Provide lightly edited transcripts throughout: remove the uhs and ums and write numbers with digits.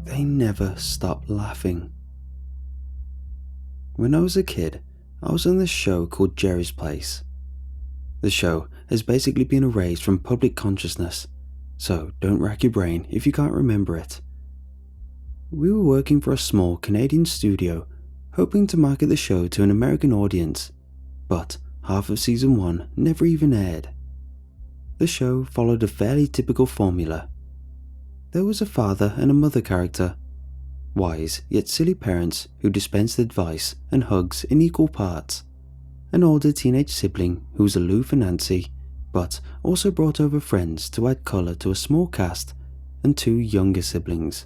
they never stopped laughing. When I was a kid, I was on this show called Jerry's Place. The show has basically been erased from public consciousness, so don't rack your brain if you can't remember it. We were working for a small Canadian studio, hoping to market the show to an American audience, but half of season 1 never even aired. The show followed a fairly typical formula. There was a father and a mother character, wise yet silly parents who dispensed advice and hugs in equal parts, an older teenage sibling who was aloof and antsy, but also brought over friends to add colour to a small cast, and 2 younger siblings,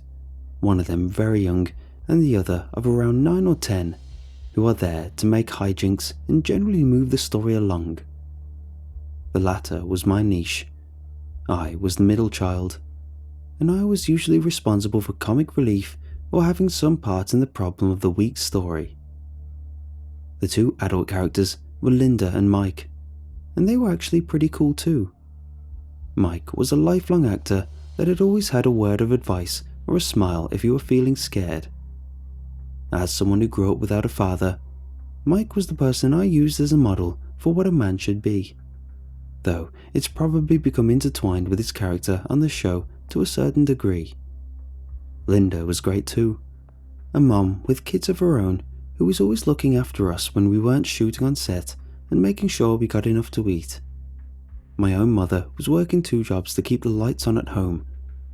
one of them very young and the other of around 9 or 10, who are there to make hijinks and generally move the story along. The latter was my niche. I was the middle child, and I was usually responsible for comic relief or having some part in the problem of the week's story. The 2 adult characters were Linda and Mike, and they were actually pretty cool too. Mike was a lifelong actor that had always had a word of advice or a smile if you were feeling scared. As someone who grew up without a father, Mike was the person I used as a model for what a man should be, though it's probably become intertwined with his character on the show to a certain degree. Linda was great too, a mom with kids of her own who was always looking after us when we weren't shooting on set and making sure we got enough to eat. My own mother was working 2 jobs to keep the lights on at home,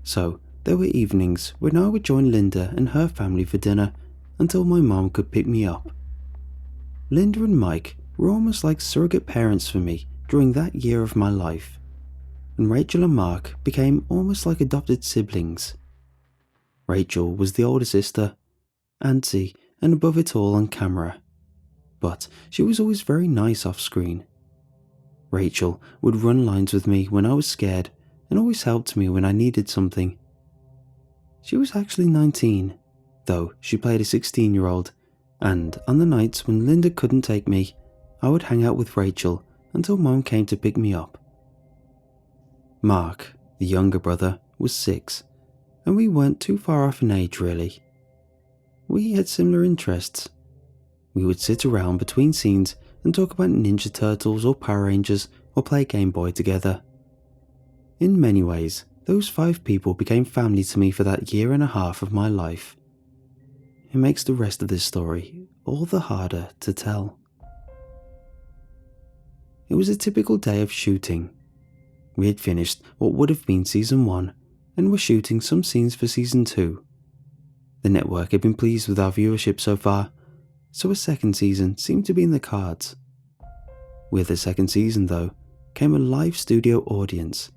so there were evenings when I would join Linda and her family for dinner until my mom could pick me up. Linda and Mike were almost like surrogate parents for me during that year of my life, and Rachel and Mark became almost like adopted siblings. Rachel was the older sister, antsy and above it all on camera, but she was always very nice off screen. Rachel would run lines with me when I was scared and always helped me when I needed something. She was actually 19, though she played a 16-year-old, and on the nights when Linda couldn't take me, I would hang out with Rachel until Mom came to pick me up. Mark, the younger brother, was 6, and we weren't too far off in age really. We had similar interests. We would sit around between scenes and talk about Ninja Turtles or Power Rangers or play Game Boy together. In many ways, those 5 people became family to me for that year and a half of my life. It makes the rest of this story all the harder to tell. It was a typical day of shooting. We had finished what would have been season 1 and were shooting some scenes for season 2. The network had been pleased with our viewership so far, so a second season seemed to be in the cards. With the second season though, came a live studio audience.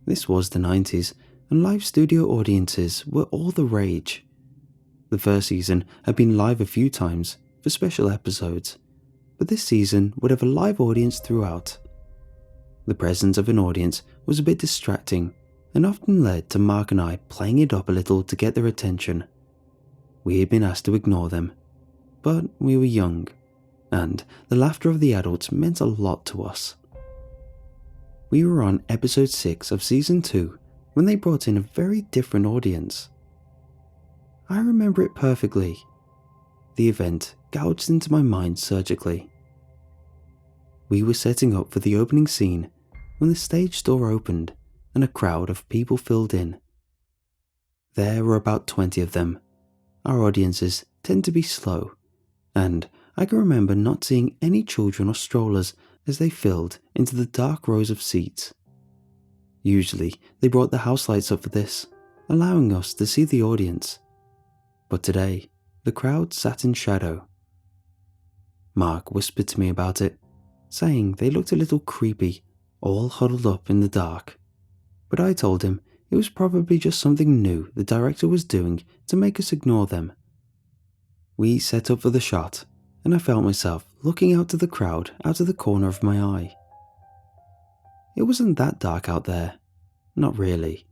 This was the 90s, and live studio audiences were all the rage. The first season had been live a few times for special episodes, but this season would have a live audience throughout. The presence of an audience was a bit distracting and often led to Mark and I playing it up a little to get their attention. We had been asked to ignore them, but we were young, and the laughter of the adults meant a lot to us. We were on episode 6 of season 2 when they brought in a very different audience. I remember it perfectly. The event gouged into my mind surgically. We were setting up for the opening scene when the stage door opened and a crowd of people filled in. There were about 20 of them. Our audiences tend to be slow, and I can remember not seeing any children or strollers as they filled into the dark rows of seats. Usually they brought the house lights up for this, allowing us to see the audience. But today, the crowd sat in shadow. Mark whispered to me about it, saying they looked a little creepy, all huddled up in the dark. But I told him it was probably just something new the director was doing to make us ignore them. We set up for the shot, and I felt myself looking out to the crowd out of the corner of my eye. It wasn't that dark out there, not really,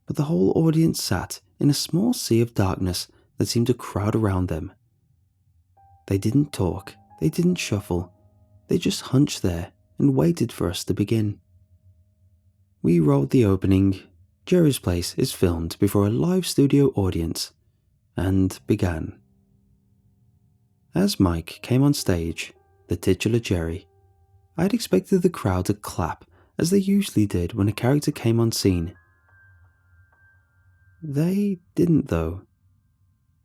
but the whole audience sat in a small sea of darkness that seemed to crowd around them. They didn't talk, they didn't shuffle, they just hunched there and waited for us to begin. We rolled the opening, Jerry's Place is filmed before a live studio audience, and began. As Mike came on stage, the titular Jerry, I had expected the crowd to clap as they usually did when a character came on scene. They didn't though.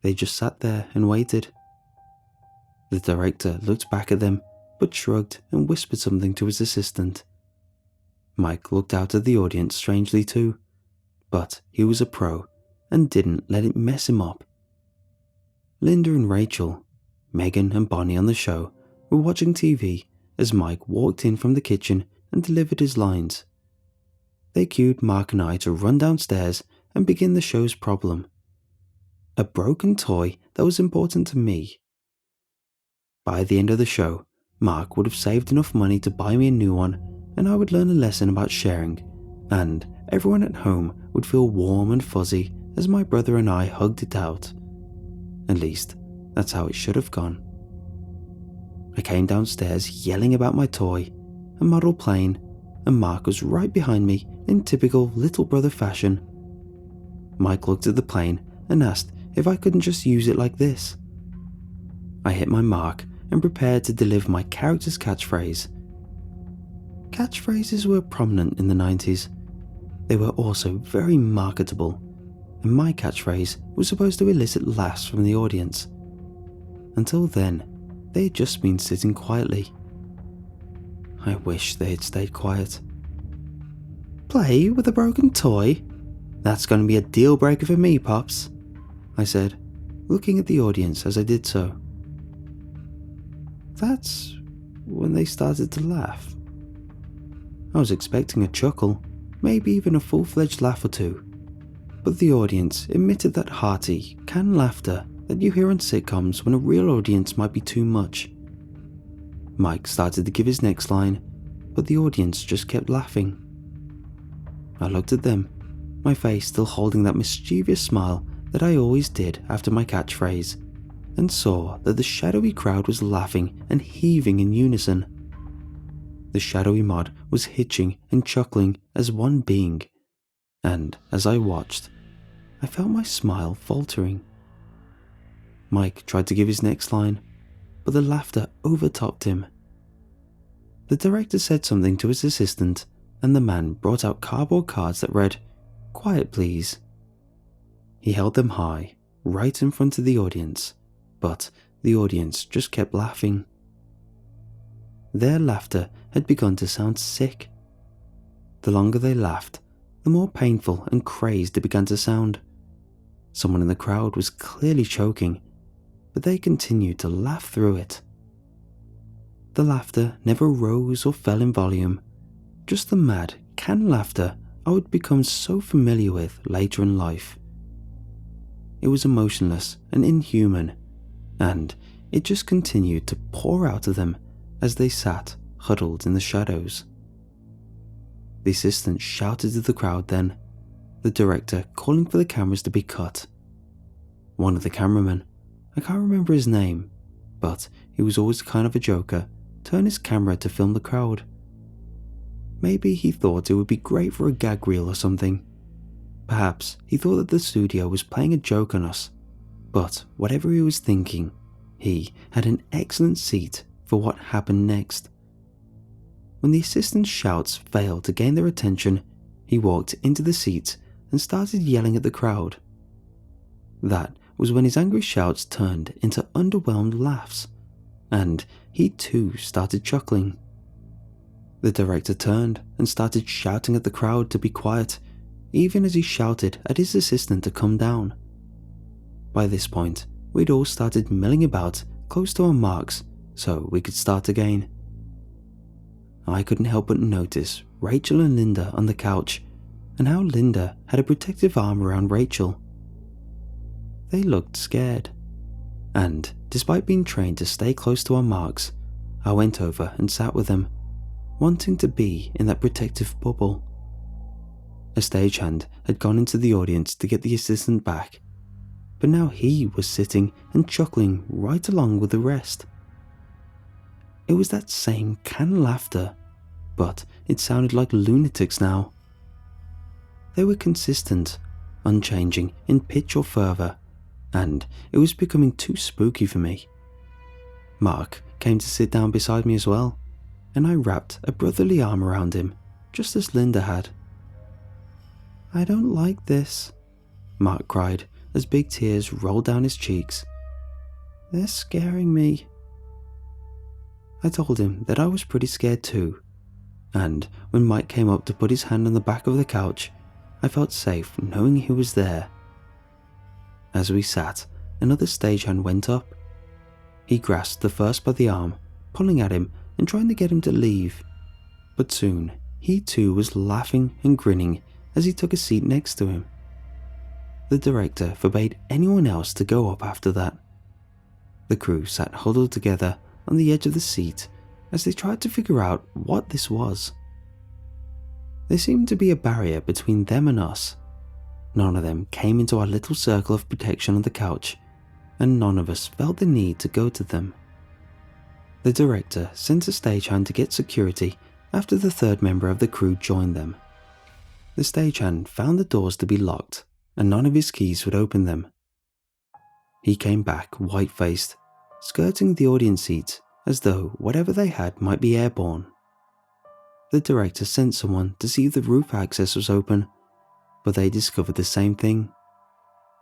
They just sat there and waited. The director looked back at them, but shrugged and whispered something to his assistant. Mike looked out at the audience strangely too, but he was a pro and didn't let it mess him up. Linda and Rachel, Megan and Bonnie on the show, were watching TV as Mike walked in from the kitchen and delivered his lines. They cued Mark and I to run downstairs and begin the show's problem. A broken toy that was important to me. By the end of the show, Mark would have saved enough money to buy me a new one, and I would learn a lesson about sharing, and everyone at home would feel warm and fuzzy as my brother and I hugged it out. At least, that's how it should have gone. I came downstairs yelling about my toy, a model plane, and Mark was right behind me in typical little brother fashion. Mike looked at the plane and asked if I couldn't just use it like this. I hit my mark and prepared to deliver my character's catchphrase. Catchphrases were prominent in the 90s. They were also very marketable, and my catchphrase was supposed to elicit laughs from the audience. Until then, they had just been sitting quietly. I wish they had stayed quiet. Play with a broken toy? That's going to be a deal breaker for me, Pops, I said, looking at the audience as I did so. That's when they started to laugh. I was expecting a chuckle, maybe even a full-fledged laugh or two, but the audience emitted that hearty, canned laughter that you hear on sitcoms when a real audience might be too much. Mike started to give his next line, but the audience just kept laughing. I looked at them, my face still holding that mischievous smile that I always did after my catchphrase, and saw that the shadowy crowd was laughing and heaving in unison. The shadowy mod was hitching and chuckling as one being, and as I watched, I felt my smile faltering. Mike tried to give his next line, but the laughter overtopped him. The director said something to his assistant, and the man brought out cardboard cards that read, "Quiet please." He held them high, right in front of the audience, but the audience just kept laughing. Their laughter had begun to sound sick. The longer they laughed, the more painful and crazed it began to sound. Someone in the crowd was clearly choking, but they continued to laugh through it. The laughter never rose or fell in volume, just the mad, canned laughter I would become so familiar with later in life. It was emotionless and inhuman, and it just continued to pour out of them as they sat huddled in the shadows. The assistant shouted to the crowd then, the director calling for the cameras to be cut. One of the cameramen, I can't remember his name, but he was always kind of a joker, turned his camera to film the crowd. Maybe he thought it would be great for a gag reel or something. Perhaps he thought that the studio was playing a joke on us, but whatever he was thinking, he had an excellent seat for what happened next. When the assistant's shouts failed to gain their attention, he walked into the seat and started yelling at the crowd. That was when his angry shouts turned into underwhelmed laughs, and he too started chuckling. The director turned and started shouting at the crowd to be quiet, even as he shouted at his assistant to come down. By this point, we'd all started milling about close to our marks so we could start again. I couldn't help but notice Rachel and Linda on the couch, and how Linda had a protective arm around Rachel. They looked scared, and despite being trained to stay close to our marks, I went over and sat with them, wanting to be in that protective bubble. A stagehand had gone into the audience to get the assistant back, but now he was sitting and chuckling right along with the rest. It was that same canned laughter, but it sounded like lunatics now. They were consistent, unchanging in pitch or fervour, and it was becoming too spooky for me. Mark came to sit down beside me as well, and I wrapped a brotherly arm around him, just as Linda had. "I don't like this," Mark cried as big tears rolled down his cheeks. "They're scaring me." I told him that I was pretty scared too, and when Mike came up to put his hand on the back of the couch, I felt safe knowing he was there. As we sat, another stagehand went up. He grasped the first by the arm, pulling at him and trying to get him to leave, but soon he too was laughing and grinning as he took a seat next to him. The director forbade anyone else to go up after that. The crew sat huddled together on the edge of the seat as they tried to figure out what this was. There seemed to be a barrier between them and us. None of them came into our little circle of protection on the couch, and none of us felt the need to go to them. The director sent a stagehand to get security after the third member of the crew joined them. The stagehand found the doors to be locked, and none of his keys would open them. He came back white-faced, skirting the audience seats as though whatever they had might be airborne. The director sent someone to see if the roof access was open, but they discovered the same thing.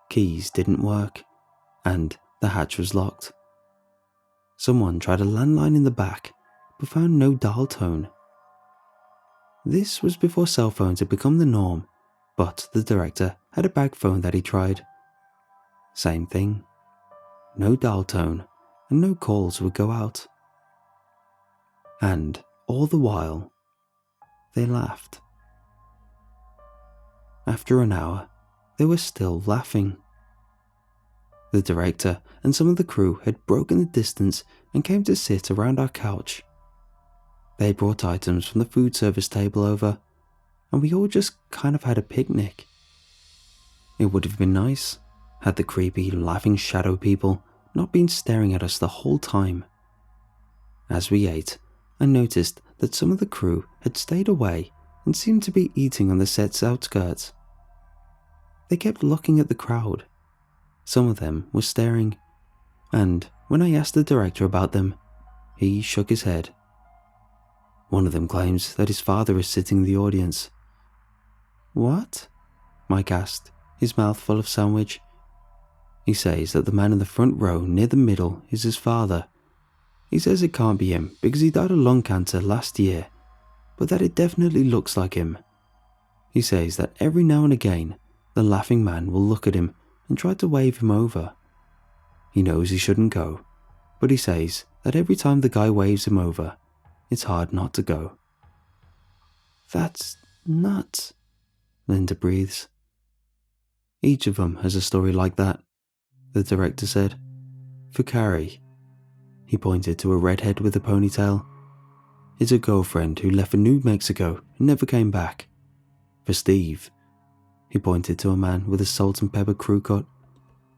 Keys didn't work, and the hatch was locked. Someone tried a landline in the back, but found no dial tone. This was before cell phones had become the norm, but the director had a bag phone that he tried. Same thing. No dial tone, and no calls would go out. And all the while, they laughed. After an hour, they were still laughing. The director and some of the crew had broken the distance and came to sit around our couch. They brought items from the food service table over, and we all just kind of had a picnic. It would have been nice had the creepy, laughing shadow people not been staring at us the whole time. As we ate, I noticed that some of the crew had stayed away and seemed to be eating on the set's outskirts. They kept looking at the crowd. Some of them were staring, and when I asked the director about them, he shook his head. One of them claims that his father is sitting in the audience. "What?" Mike asked, his mouth full of sandwich. He says that the man in the front row near the middle is his father. He says it can't be him because he died of lung cancer last year, but that it definitely looks like him. He says that every now and again, the laughing man will look at him and try to wave him over. He knows he shouldn't go, but he says that every time the guy waves him over, it's hard not to go. "That's nuts," Linda breathes. "Each of them has a story like that," the director said. "For Carrie," he pointed to a redhead with a ponytail, "it's a girlfriend who left for New Mexico and never came back. For Steve," he pointed to a man with a salt and pepper crew cut,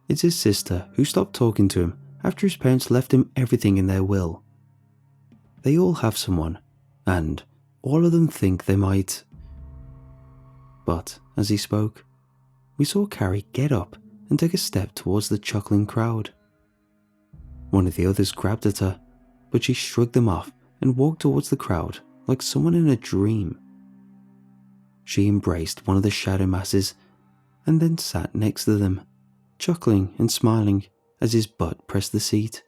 "it's his sister who stopped talking to him after his parents left him everything in their will. They all have someone, and all of them think they might." But as he spoke, we saw Carrie get up and take a step towards the chuckling crowd. One of the others grabbed at her, but she shrugged them off and walked towards the crowd like someone in a dream. She embraced one of the shadow masses and then sat next to them, chuckling and smiling as his butt pressed the seat.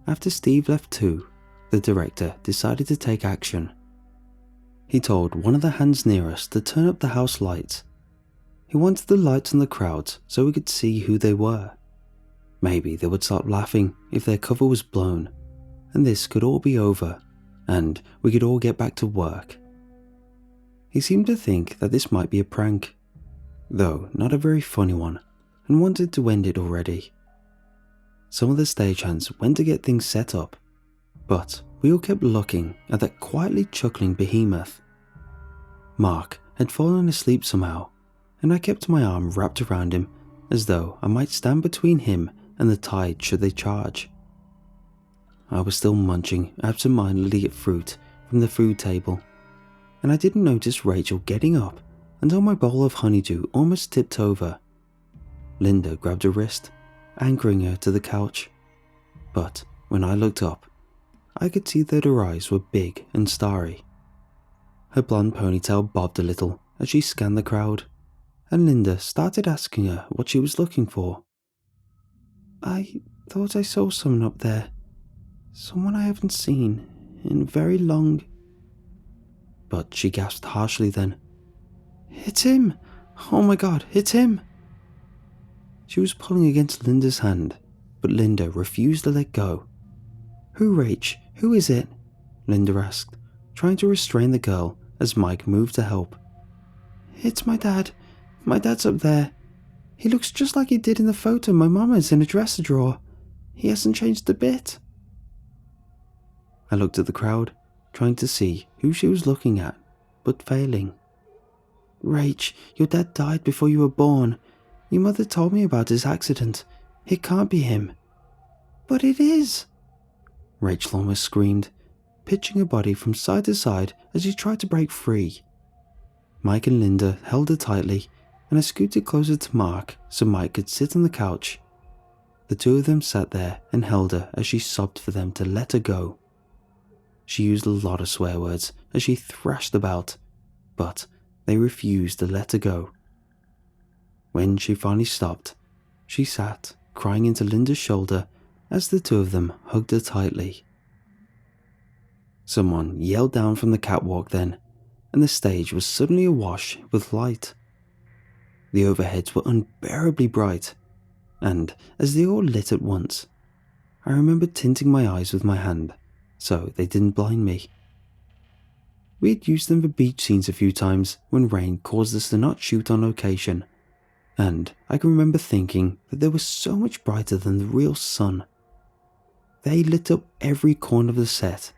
After Steve left too, the director decided to take action. He told one of the hands near us to turn up the house lights. He wanted the lights on the crowds so we could see who they were. Maybe they would stop laughing if their cover was blown, and this could all be over, and we could all get back to work. He seemed to think that this might be a prank, though not a very funny one, and wanted to end it already. Some of the stagehands went to get things set up, but we all kept looking at that quietly chuckling behemoth. Mark had fallen asleep somehow, and I kept my arm wrapped around him as though I might stand between him and the tide should they charge. I was still munching absent-mindedly at fruit from the food table, and I didn't notice Rachel getting up until my bowl of honeydew almost tipped over. Linda grabbed her wrist, anchoring her to the couch. But when I looked up, I could see that her eyes were big and starry. Her blonde ponytail bobbed a little as she scanned the crowd, and Linda started asking her what she was looking for. "I thought I saw someone up there. Someone I haven't seen in very long..." But she gasped harshly then. "It's him! Oh my god, it's him!" She was pulling against Linda's hand, but Linda refused to let go. "Who, Rach? Who is it?" Linda asked, trying to restrain the girl as Mike moved to help. "It's my dad. My dad's up there. He looks just like he did in the photo my mum has in a dresser drawer. He hasn't changed a bit." I looked at the crowd, trying to see who she was looking at, but failing. "Rach, your dad died before you were born. Your mother told me about his accident. It can't be him." "But it is!" Rachel almost screamed, pitching her body from side to side as she tried to break free. Mike and Linda held her tightly, and I scooted closer to Mark so Mike could sit on the couch. The two of them sat there and held her as she sobbed for them to let her go. She used a lot of swear words as she thrashed about, but they refused to let her go. When she finally stopped, she sat, crying into Linda's shoulder as the two of them hugged her tightly. Someone yelled down from the catwalk then, and the stage was suddenly awash with light. The overheads were unbearably bright, and as they all lit at once, I remembered tinting my eyes with my hand so they didn't blind me. We had used them for beach scenes a few times when rain caused us to not shoot on location, and I can remember thinking that they were so much brighter than the real sun. They lit up every corner of the set,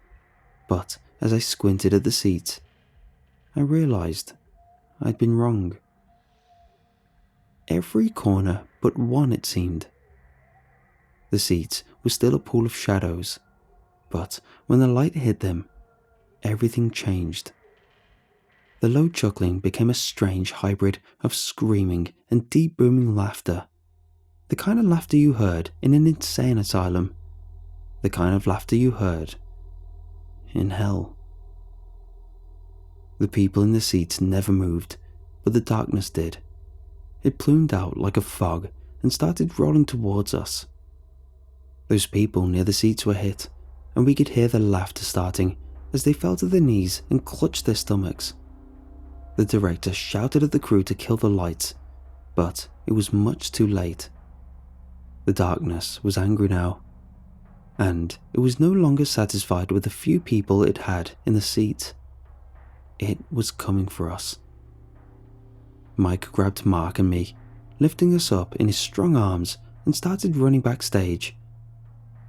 but as I squinted at the seats, I realized I'd been wrong. Every corner but one, it seemed. The seats were still a pool of shadows, but when the light hit them, everything changed. The low chuckling became a strange hybrid of screaming and deep booming laughter. The kind of laughter you heard in an insane asylum. The kind of laughter you heard in hell. The people in the seats never moved, but the darkness did. It plumed out like a fog and started rolling towards us. Those people near the seats were hit, and we could hear their laughter starting as they fell to their knees and clutched their stomachs. The director shouted at the crew to kill the lights, but it was much too late. The darkness was angry now, and it was no longer satisfied with the few people it had in the seats. It was coming for us. Mike grabbed Mark and me, lifting us up in his strong arms, and started running backstage.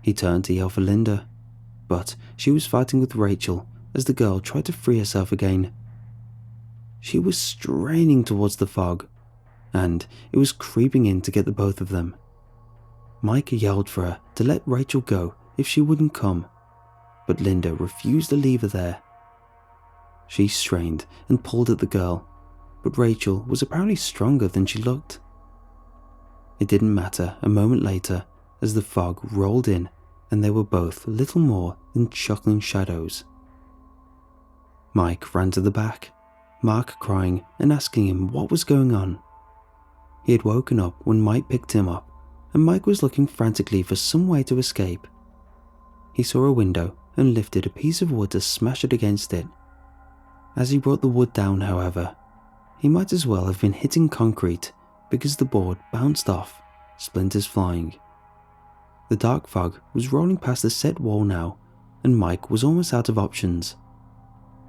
He turned to yell for Linda, but she was fighting with Rachel as the girl tried to free herself again. She was straining towards the fog, and it was creeping in to get the both of them. Mike yelled for her to let Rachel go if she wouldn't come, but Linda refused to leave her there. She strained and pulled at the girl, but Rachel was apparently stronger than she looked. It didn't matter a moment later as the fog rolled in and they were both little more than chuckling shadows. Mike ran to the back, Mark crying and asking him what was going on. He had woken up when Mike picked him up, and Mike was looking frantically for some way to escape. He saw a window and lifted a piece of wood to smash it against it. As he brought the wood down, however, he might as well have been hitting concrete because the board bounced off, splinters flying. The dark fog was rolling past the set wall now, and Mike was almost out of options.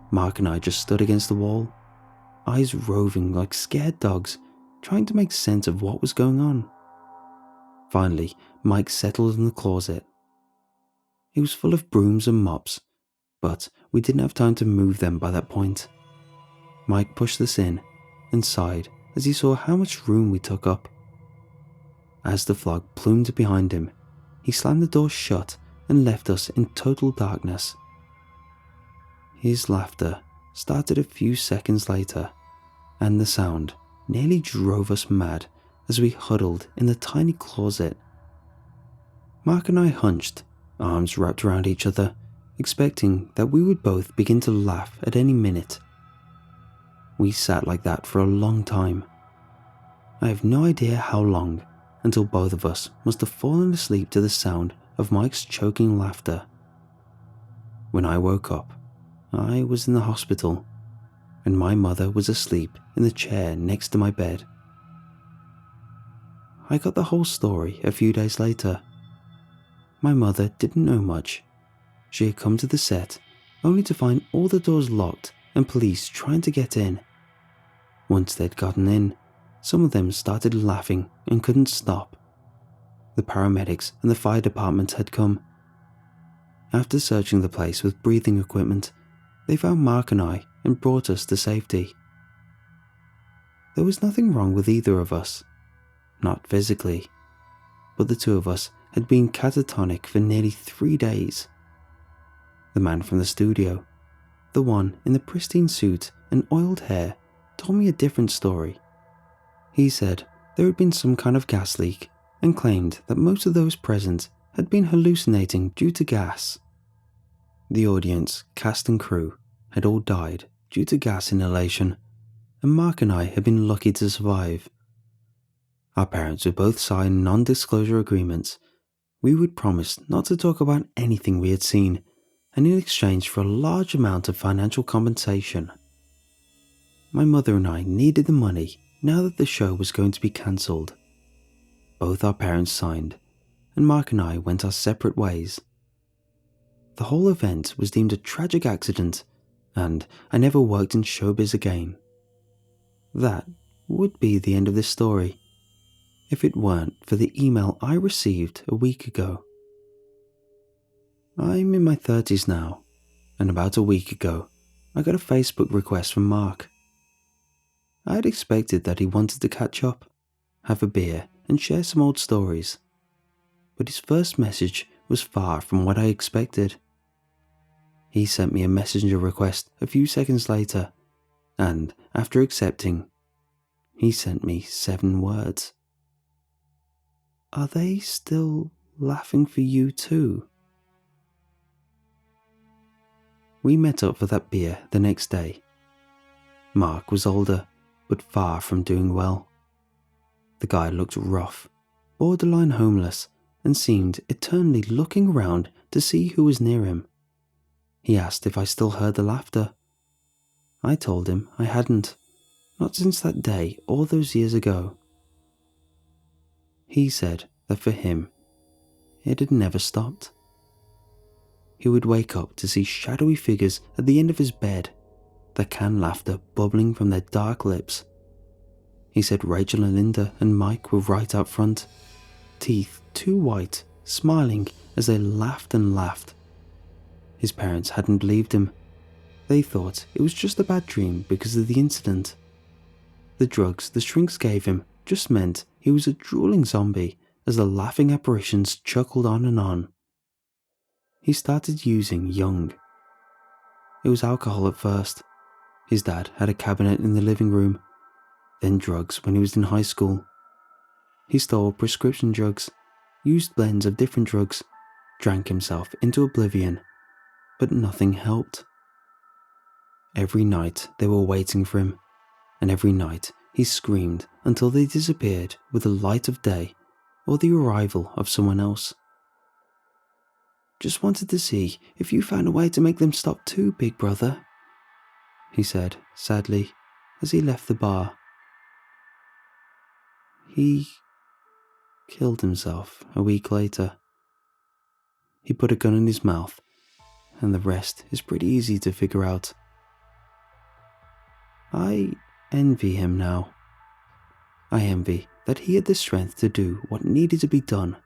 Mark and I just stood against the wall, eyes roving like scared dogs, trying to make sense of what was going on. Finally, Mike settled in the closet. It was full of brooms and mops, but we didn't have time to move them by that point. Mike pushed us in and sighed as he saw how much room we took up. As the fog plumed behind him, he slammed the door shut and left us in total darkness. His laughter started a few seconds later, and the sound nearly drove us mad as we huddled in the tiny closet. Mark and I hunched, arms wrapped around each other, expecting that we would both begin to laugh at any minute. We sat like that for a long time. I have no idea how long, until both of us must have fallen asleep to the sound of Mike's choking laughter. When I woke up, I was in the hospital, and my mother was asleep in the chair next to my bed. I got the whole story a few days later. My mother didn't know much. She had come to the set only to find all the doors locked and police trying to get in. Once they'd gotten in, some of them started laughing and couldn't stop. The paramedics and the fire department had come. After searching the place with breathing equipment, they found Mark and I and brought us to safety. There was nothing wrong with either of us, not physically, but the two of us had been catatonic for nearly 3 days. The man from the studio, the one in the pristine suit and oiled hair, told me a different story. He said there had been some kind of gas leak and claimed that most of those present had been hallucinating due to gas. The audience, cast and crew had all died due to gas inhalation, and Mark and I had been lucky to survive. Our parents would both sign non-disclosure agreements. We would promise not to talk about anything we had seen, and in exchange for a large amount of financial compensation. My mother and I needed the money now that the show was going to be cancelled. Both our parents signed, and Mark and I went our separate ways. The whole event was deemed a tragic accident, and I never worked in showbiz again. That would be the end of this story, if it weren't for the email I received a week ago. I'm in my 30s now, and about a week ago, I got a Facebook request from Mark. I had expected that he wanted to catch up, have a beer, and share some old stories. But his first message was far from what I expected. He sent me a messenger request a few seconds later, and after accepting, he sent me 7 words. Are they still laughing for you too? We met up for that beer the next day. Mark was older, but far from doing well. The guy looked rough, borderline homeless, and seemed eternally looking around to see who was near him. He asked if I still heard the laughter. I told him I hadn't, not since that day all those years ago. He said that for him, it had never stopped. He would wake up to see shadowy figures at the end of his bed, the canned laughter bubbling from their dark lips. He said Rachel and Linda and Mike were right out front, teeth too white, smiling as they laughed and laughed. His parents hadn't believed him. They thought it was just a bad dream because of the incident. The drugs the shrinks gave him just meant he was a drooling zombie as the laughing apparitions chuckled on and on. He started using young. It was alcohol at first. His dad had a cabinet in the living room, then drugs when he was in high school. He stole prescription drugs, used blends of different drugs, drank himself into oblivion, but nothing helped. Every night they were waiting for him, and every night he screamed until they disappeared with the light of day or the arrival of someone else. Just wanted to see if you found a way to make them stop too, big brother, he said sadly as he left the bar. He killed himself a week later. He put a gun in his mouth, and the rest is pretty easy to figure out. I envy him now. I envy that he had the strength to do what needed to be done.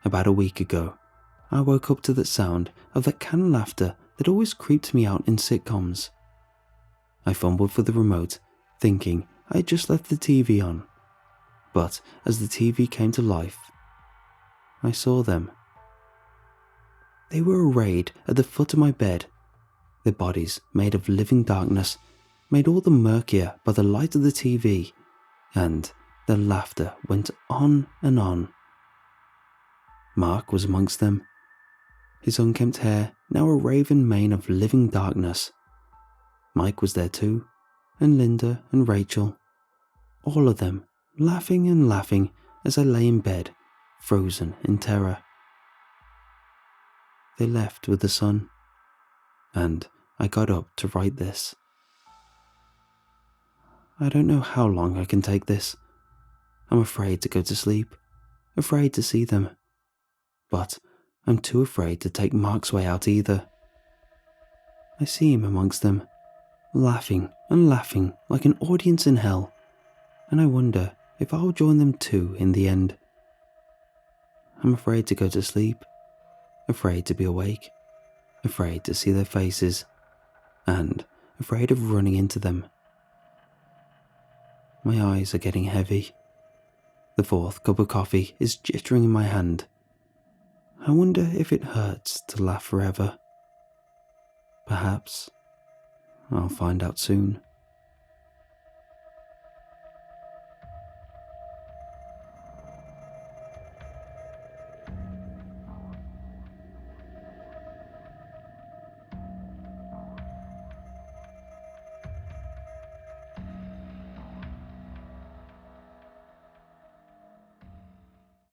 About a week ago, I woke up to the sound of that canned laughter that always creeped me out in sitcoms. I fumbled for the remote, thinking I had just left the TV on. But as the TV came to life, I saw them. They were arrayed at the foot of my bed, their bodies made of living darkness, made all the murkier by the light of the TV, and the laughter went on and on. Mark was amongst them, his unkempt hair now a raven mane of living darkness. Mike was there too, and Linda and Rachel, all of them laughing and laughing as I lay in bed, frozen in terror. They left with the sun, and I got up to write this. I don't know how long I can take this. I'm afraid to go to sleep, afraid to see them. But I'm too afraid to take Mark's way out either. I see him amongst them, laughing and laughing like an audience in hell, and I wonder if I'll join them too in the end. I'm afraid to go to sleep, afraid to be awake, afraid to see their faces, and afraid of running into them. My eyes are getting heavy. The fourth cup of coffee is jittering in my hand. I wonder if it hurts to laugh forever. Perhaps I'll find out soon.